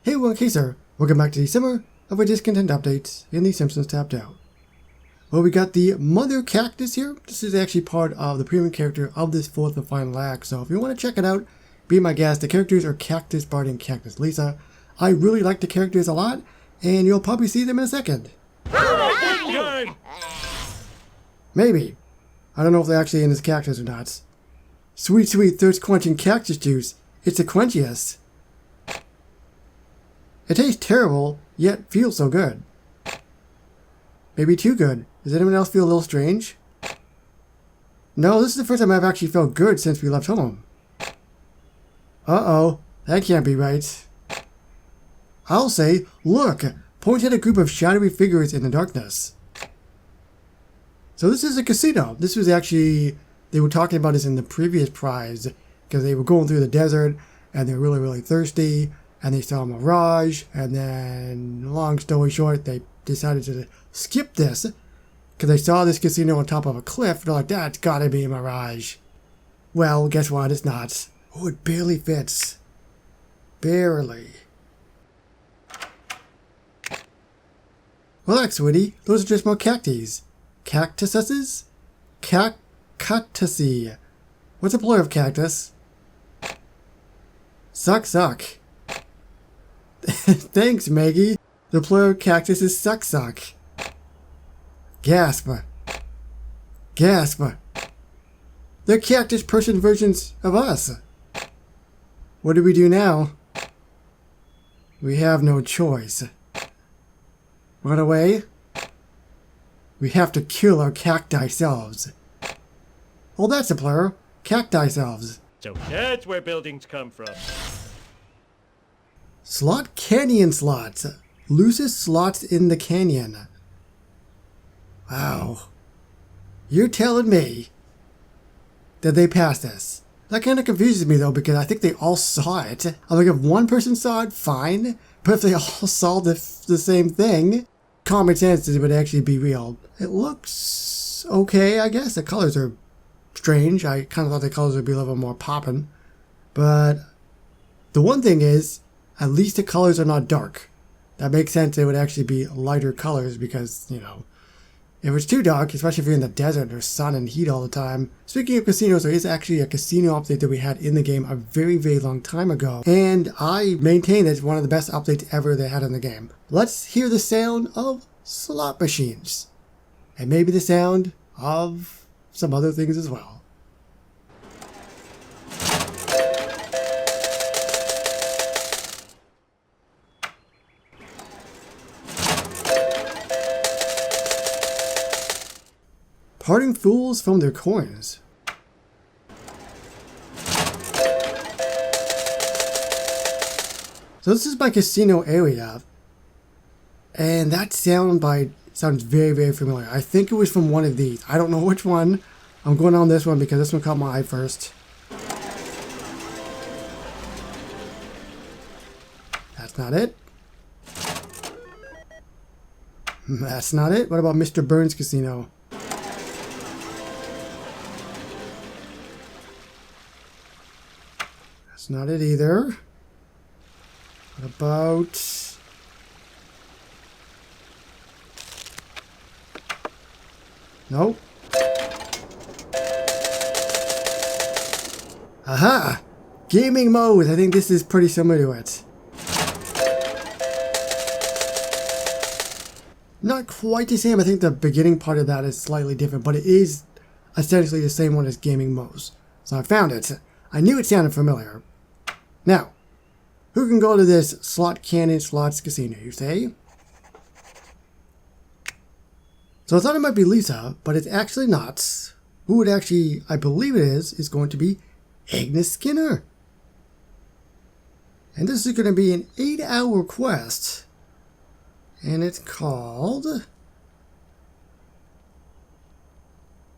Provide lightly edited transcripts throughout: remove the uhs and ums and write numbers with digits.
Hey everyone, Caser. Welcome back to the summer of our Discontent updates in the Simpsons Tapped Out. Well, we got the Mother Cactus here. This is actually part of the premium character of this fourth and final act, so if you want to check it out, be my guest. The characters are Cactus, Barty, and Cactus Lisa. I really like the characters a lot, and you'll probably see them in a second. Maybe. I don't know if they're actually in this cactus or not. Sweet, sweet, thirst-quenching cactus juice. It's the quenchiest. It tastes terrible, yet feels so good. Maybe too good. Does anyone else feel a little strange? No, this is the first time I've actually felt good since we left home. Uh-oh, that can't be right. I'll say, look, point at a group of shadowy figures in the darkness. So this is a casino. This was actually, they were talking about this in the previous prize, because they were going through the desert, and they're really, really thirsty, and they saw a mirage, and then, long story short, they decided to skip this, because they saw this casino on top of a cliff, and they're like, that's gotta be a mirage. Well, guess what? It's not. Oh, it barely fits. Barely. Relax, sweetie. Those are just more cacties. Cactuses? Cactusy. What's the plural of cactus? Suck. Thanks, Maggie. The plural of cactus is suck. Gasp. They're cactus person versions of us. What do we do now? We have no choice. Run away? We have to kill our cacti selves. Oh, that's a plural. Cacti selves. So that's where buildings come from. Slot canyon slots. Loosest slots in the canyon. Wow. You're telling me that they passed this. That kind of confuses me though, because I think they all saw it. I'm like, if one person saw it, fine. But if they all saw the same thing, common sense it would actually be real. It looks okay, I guess. The colors are strange. I kind of thought the colors would be a little more poppin'. But the one thing is, at least the colors are not dark. That makes sense. They would actually be lighter colors because, you know, if it's too dark, especially if you're in the desert, there's sun and heat all the time. Speaking of casinos, there is actually a casino update that we had in the game a very, very long time ago. And I maintain that it's one of the best updates ever they had in the game. Let's hear the sound of slot machines. And maybe the sound of some other things as well. Parting fools from their coins. So this is my casino area, and that sounds very, very familiar. I think it was from one of these. I don't know which one. I'm going on this one because this one caught my eye first. That's not it. That's not it. What about Mr. Burns Casino? That's not it either. What about... Nope. Aha! Gaming mode! I think this is pretty similar to it. Not quite the same. I think the beginning part of that is slightly different, but it is essentially the same one as gaming modes. So I found it. I knew it sounded familiar. Now, who can go to this slot canyon slots casino, you say? So I thought it might be Lisa, but it's actually not. Who it actually, I believe it is going to be Agnes Skinner. And this is going to be an 8-hour quest. And it's called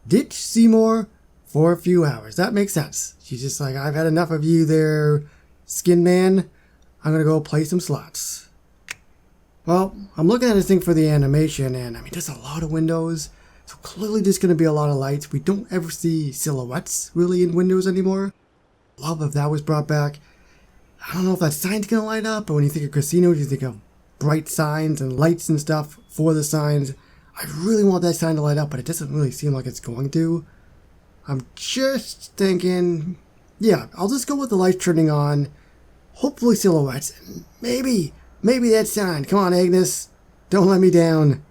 Ditch Seymour for a few hours. That makes sense. She's just like, I've had enough of you there, Skin Man. I'm going to go play some slots. Well, I'm looking at this thing for the animation, and I mean, there's a lot of windows. So clearly there's going to be a lot of lights. We don't ever see silhouettes really in windows anymore. Love if that was brought back. I don't know if that sign's gonna light up, but when you think of casinos, you think of bright signs and lights and stuff for the signs. I really want that sign to light up, but it doesn't really seem like it's going to. I'm just thinking, yeah, I'll just go with the lights turning on, hopefully silhouettes, and maybe that sign. Come on, Agnes, don't let me down.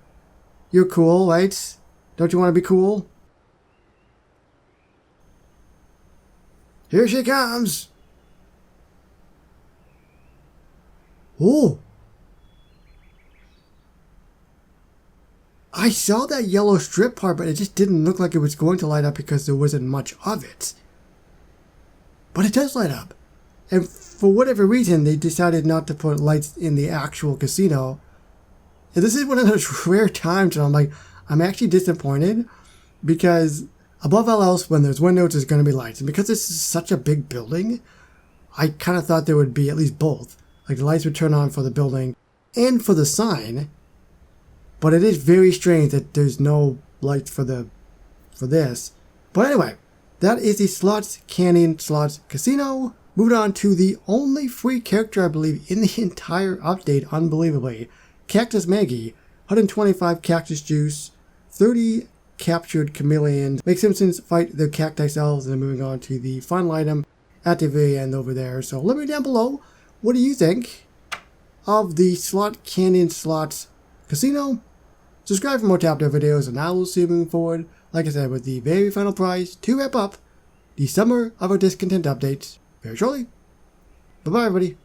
You're cool, right? Don't you want to be cool? Here she comes. Oh. I saw that yellow strip part, but it just didn't look like it was going to light up because there wasn't much of it. But it does light up. And for whatever reason, they decided not to put lights in the actual casino. And this is one of those rare times where I'm actually disappointed, because above all else, when there's windows, there's going to be lights. And because this is such a big building, I kind of thought there would be at least both. Like the lights would turn on for the building and for the sign. But it is very strange that there's no lights for this. But anyway, that is the Slots Canyon Slots Casino. Moving on to the only free character, I believe, in the entire update, unbelievably. Cactus Maggie, 125 cactus juice, 30 captured chameleons. Make Simpsons fight the cacti cells, and then moving on to the final item at the very end over there. So let me know down below, what do you think of the Slot Canyon Slots Casino? Subscribe for more tap-down videos, and I will see you moving forward, like I said, with the very final prize to wrap up the Summer of our Discontent updates very shortly. Bye-bye, everybody.